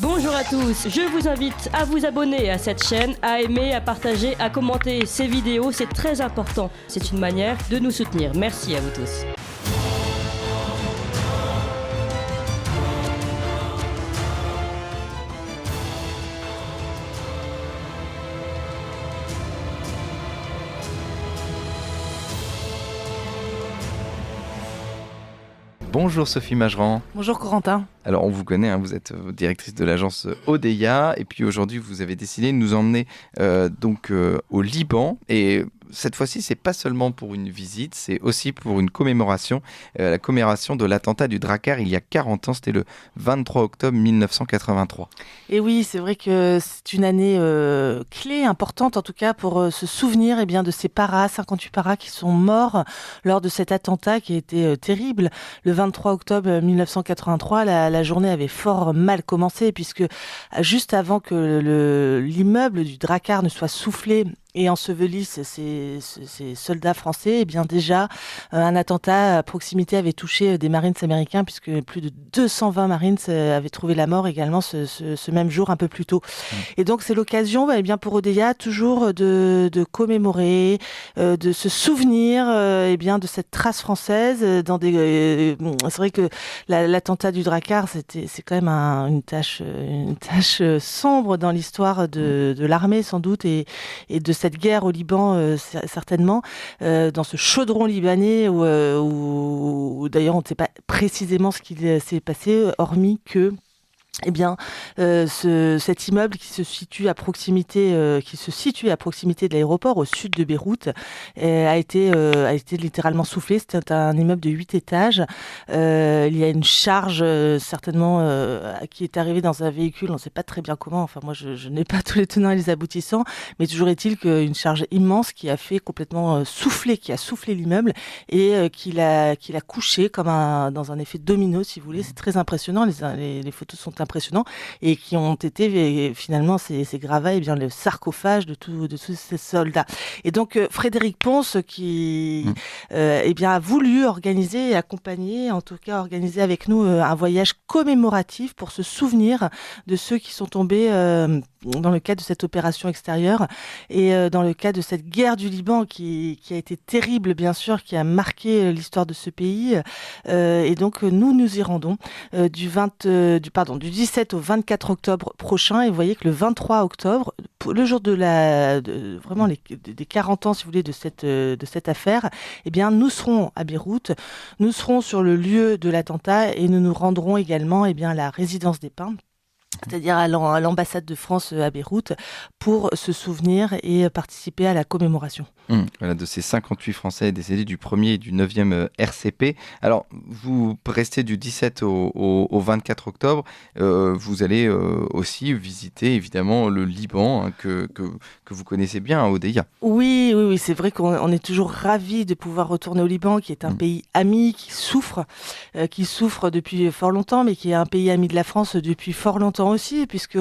Bonjour à tous, je vous invite à vous abonner à cette chaîne, à aimer, à partager, à commenter ces vidéos, c'est très important. C'est une manière de nous soutenir. Merci à vous tous. Bonjour Sophie Mageran. Bonjour Corentin. Alors on vous connaît, hein, vous êtes directrice de l'agence Odeya et puis aujourd'hui vous avez décidé de nous emmener au Liban et cette fois-ci c'est pas seulement pour une visite, c'est aussi pour une commémoration, la commémoration de l'attentat du Drakkar il y a 40 ans, c'était le 23 octobre 1983. Et oui, c'est vrai que c'est une année clé, importante en tout cas pour se souvenir de ces 58 paras qui sont morts lors de cet attentat qui a été terrible. Le 23 octobre 1983, la journée avait fort mal commencé puisque juste avant que l'immeuble du Drakkar ne soit soufflé et ensevelissent ces soldats français, déjà un attentat à proximité avait touché des Marines américains puisque plus de 220 Marines avaient trouvé la mort également ce même jour un peu plus tôt. Et donc c'est l'occasion pour Odeya toujours de commémorer, de se souvenir de cette trace française dans des c'est vrai que l'attentat du Drakkar c'est quand même une tâche sombre dans l'histoire de l'armée sans doute et de cette guerre au Liban, certainement, dans ce chaudron libanais où d'ailleurs on ne sait pas précisément ce qui s'est passé, hormis que cet immeuble qui se situe à proximité de l'aéroport au sud de Beyrouth a été littéralement soufflé. C'était un immeuble de 8 étages. Il y a une charge certainement qui est arrivée dans un véhicule, on ne sait pas très bien comment. Enfin moi je n'ai pas tous les tenants et les aboutissants, mais toujours est-il qu'une charge immense qui a fait complètement souffler, qui a soufflé l'immeuble et qui l'a couché comme dans un effet domino si vous voulez. C'est très impressionnant. Les photos sont impressionnants et qui ont été finalement ces gravats le sarcophage de tous ces soldats. Et donc Frédéric Pons qui a voulu organiser et accompagner, en tout cas organiser avec nous un voyage commémoratif pour se souvenir de ceux qui sont tombés dans le cadre de cette opération extérieure et dans le cadre de cette guerre du Liban qui a été terrible bien sûr, qui a marqué l'histoire de ce pays et donc nous y rendons du 17 au 24 octobre prochain et vous voyez que le 23 octobre, le jour vraiment des 40 ans si vous voulez de cette affaire, nous serons à Beyrouth, nous serons sur le lieu de l'attentat et nous nous rendrons également à la résidence des Pins, c'est-à-dire à l'ambassade de France à Beyrouth, pour se souvenir et participer à la commémoration. Voilà, de ces 58 Français décédés du 1er et du 9e RCP. Alors, vous restez du 17 au 24 octobre. Vous allez aussi visiter, évidemment, le Liban, que vous connaissez bien, à Odeya. Oui, c'est vrai qu'on est toujours ravis de pouvoir retourner au Liban, qui est un pays ami, qui souffre depuis fort longtemps, mais qui est un pays ami de la France depuis fort longtemps aussi, puisque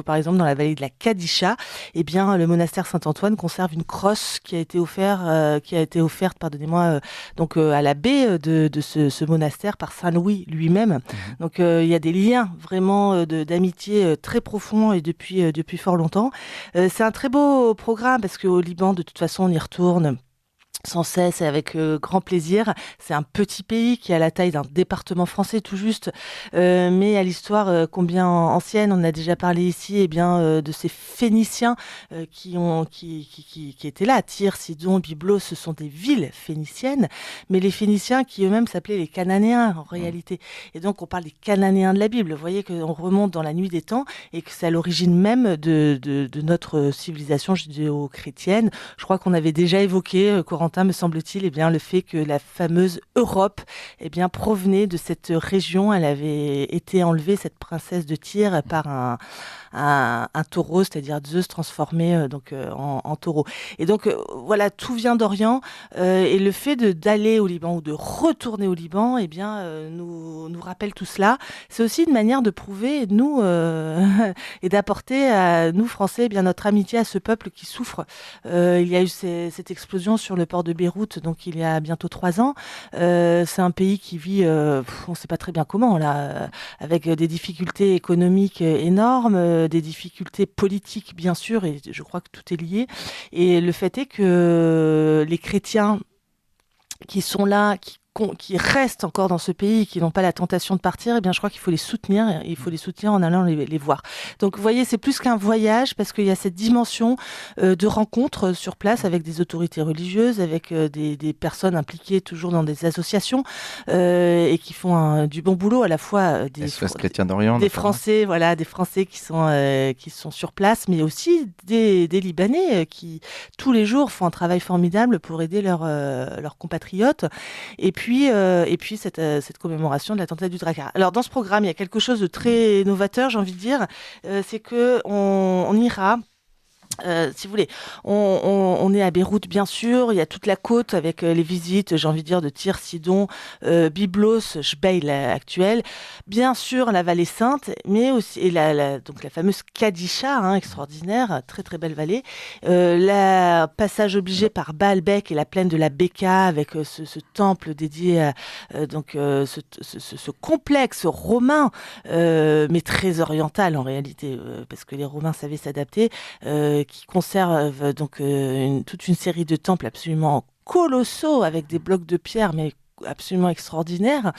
par exemple, dans la vallée de la Kadisha, le monastère Saint-Antoine conserve une crosse qui a été offerte, à l'abbé de ce monastère par Saint Louis lui-même. Donc il y a des liens vraiment d'amitié très profonds et depuis fort longtemps. C'est un très beau programme parce qu'au Liban, de toute façon, on y retourne sans cesse et avec grand plaisir. C'est un petit pays qui a la taille d'un département français tout juste, mais à l'histoire combien ancienne. On a déjà parlé ici de ces Phéniciens qui étaient là. Tyr, Sidon, Byblos, ce sont des villes phéniciennes, mais les Phéniciens qui eux-mêmes s'appelaient les Cananéens en réalité. Et donc on parle des Cananéens de la Bible. Vous voyez qu'on remonte dans la nuit des temps et que c'est à l'origine même de notre civilisation judéo-chrétienne. Je crois qu'on avait déjà évoqué, Corentin, me semble-t-il, le fait que la fameuse Europe provenait de cette région. Elle avait été enlevée, cette princesse de Tyr, par un taureau, c'est-à-dire Zeus transformé en taureau. Et donc voilà, tout vient d'Orient et le fait d'aller au Liban ou de retourner au Liban nous rappelle tout cela. C'est aussi une manière de prouver, nous, et d'apporter à nous, Français, notre amitié à ce peuple qui souffre. Il y a eu cette explosion sur le port de Beyrouth, donc il y a bientôt 3 ans. C'est un pays qui vit, on ne sait pas très bien comment, là, avec des difficultés économiques énormes, des difficultés politiques, bien sûr, et je crois que tout est lié. Et le fait est que les chrétiens qui sont là, qui restent encore dans ce pays, qui n'ont pas la tentation de partir, eh bien, je crois qu'il faut les soutenir. Il faut les soutenir en allant les voir. Donc, vous voyez, c'est plus qu'un voyage parce qu'il y a cette dimension de rencontre sur place avec des autorités religieuses, avec des personnes impliquées toujours dans des associations et qui font du bon boulot à la fois des chrétiens d'Orient, des Français, voilà, des Français qui sont sur place, mais aussi des Libanais qui tous les jours font un travail formidable pour aider leurs compatriotes. Et puis cette commémoration de l'attentat du Drakkar. Alors dans ce programme, il y a quelque chose de très novateur, j'ai envie de dire, c'est que on ira. Si vous voulez, on est à Beyrouth, bien sûr. Il y a toute la côte avec les visites, j'ai envie de dire, de Tyr, Sidon, Byblos, Jbeil actuelle. Bien sûr, la vallée sainte, mais aussi donc la fameuse Kadisha, extraordinaire, très très belle vallée. La passage obligé par Baalbek et la plaine de la Beka avec ce temple dédié à ce complexe romain, mais très oriental en réalité, parce que les Romains savaient s'adapter. Qui conserve donc toute une série de temples absolument colossaux avec des blocs de pierre, mais absolument extraordinaire.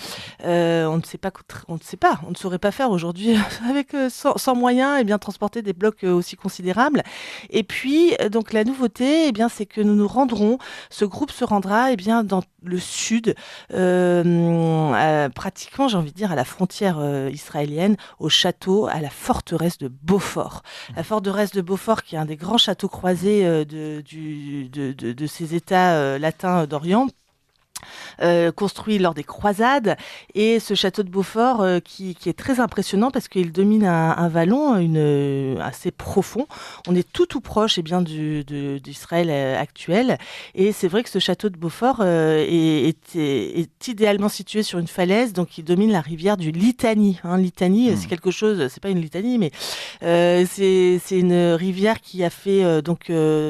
On ne saurait pas faire aujourd'hui avec sans moyens et bien transporter des blocs aussi considérables. Et puis donc la nouveauté, c'est que nous nous rendrons. Ce groupe se rendra dans le sud, pratiquement, j'ai envie de dire, à la frontière israélienne, au château, à la forteresse de Beaufort. La forteresse de Beaufort, qui est un des grands châteaux croisés de ces États latins d'Orient. Construit lors des croisades, et ce château de Beaufort qui est très impressionnant parce qu'il domine un vallon assez profond. On est tout proche d'Israël actuel, et c'est vrai que ce château de Beaufort est idéalement situé sur une falaise, donc il domine la rivière du Litani. Litani, c'est quelque chose, c'est pas une litanie, mais c'est une rivière qui a fait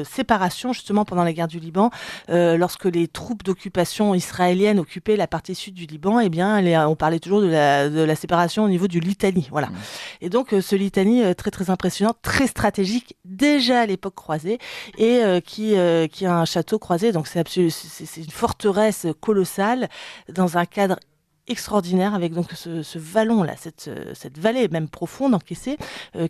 séparation justement pendant la guerre du Liban, lorsque les troupes d'occupation israélienne occupait la partie sud du Liban, on parlait toujours de la séparation au niveau du Litani. Voilà. Et donc, ce Litani, très, très impressionnant, très stratégique, déjà à l'époque croisée, et qui a un château croisé. Donc, c'est une forteresse colossale dans un cadre extraordinaire avec donc ce vallon là, cette vallée même profonde encaissée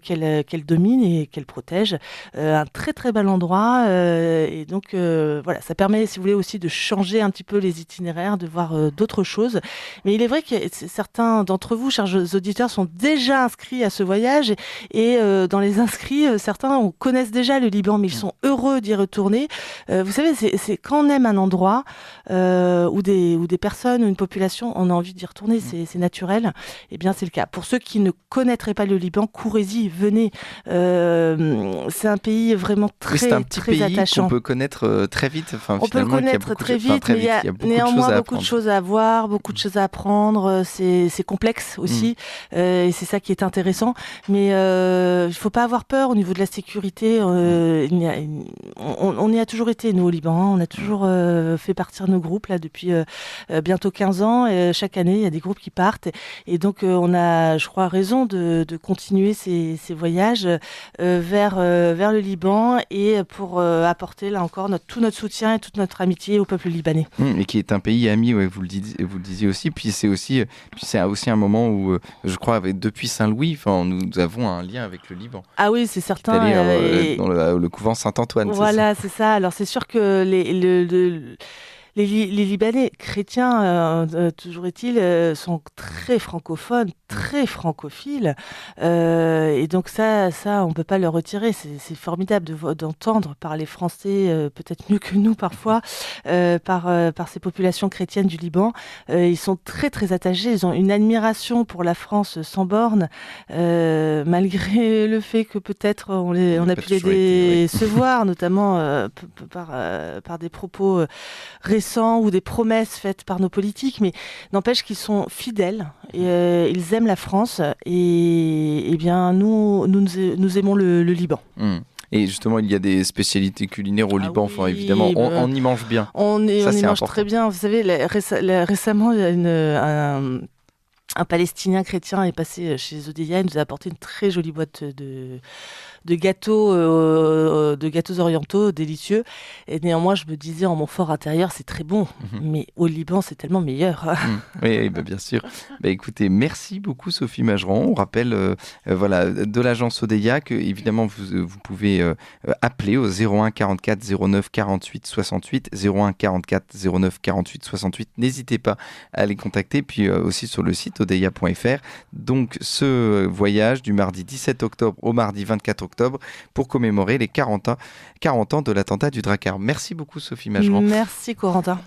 qu'elle domine et qu'elle protège, un très très bel endroit, et donc voilà, ça permet, si vous voulez, aussi de changer un petit peu les itinéraires, de voir d'autres choses. Mais il est vrai que certains d'entre vous, chers auditeurs, sont déjà inscrits à ce voyage, et dans les inscrits, certains connaissent déjà le Liban, mais ils sont heureux d'y retourner. Vous savez, c'est quand on aime un endroit où des personnes ou une population, on a envie d'y retourner, c'est naturel. Eh bien, c'est le cas. Pour ceux qui ne connaîtraient pas le Liban, courez-y, venez. C'est un pays vraiment très, c'est un petit très pays attachant. Qu'on peut connaître très vite. On peut le connaître très vite, mais il y a néanmoins beaucoup de choses à voir, beaucoup de choses à apprendre. C'est complexe aussi, et c'est ça qui est intéressant. Mais il ne faut pas avoir peur au niveau de la sécurité. On y a toujours été, nous, au Liban. On a toujours fait partir nos groupes là depuis bientôt 15 ans. Et chaque année, il y a des groupes qui partent. Et donc, on a, je crois, raison de continuer ces voyages vers le Liban, et pour apporter, là encore, tout notre soutien et toute notre amitié au peuple libanais. Et qui est un pays ami, vous le disiez aussi. Puis c'est aussi un moment où, je crois, depuis Saint-Louis, nous avons un lien avec le Liban. Ah oui, c'est certain. Dans le couvent Saint-Antoine. Voilà, c'est ça. Alors, c'est sûr que les Libanais chrétiens, toujours est-il, sont très francophones, très francophiles, et donc ça, on peut pas le retirer. C'est formidable d'entendre parler français, peut-être mieux que nous parfois, par ces populations chrétiennes du Liban. Ils sont très très attachés. Ils ont une admiration pour la France sans borne, malgré le fait que peut-être on a pu les décevoir, notamment par des propos récents ou des promesses faites par nos politiques, mais n'empêche qu'ils sont fidèles, et ils aiment la France, et bien nous aimons le Liban. Et justement, il y a des spécialités culinaires au Liban. Oui, Enfin, évidemment, on y mange bien. On y mange important. très bien. Vous savez, récemment, il y a un Palestinien chrétien est passé chez Odeya. Il nous a apporté une très jolie boîte de gâteaux orientaux délicieux. Et néanmoins, je me disais en mon fort intérieur, c'est très bon, mais au Liban, c'est tellement meilleur. Oui, bien sûr. Écoutez, merci beaucoup Sophie Mageron. On rappelle de l'agence Odeya que évidemment vous pouvez appeler au 01 44 09 48 68 01 44 09 48 68. N'hésitez pas à les contacter, puis aussi sur le site odeya.fr. Donc ce voyage du mardi 17 octobre au mardi 24 octobre pour commémorer les 40 ans de l'attentat du Drakkar. Merci beaucoup Sophie Mageron. Merci Corentin.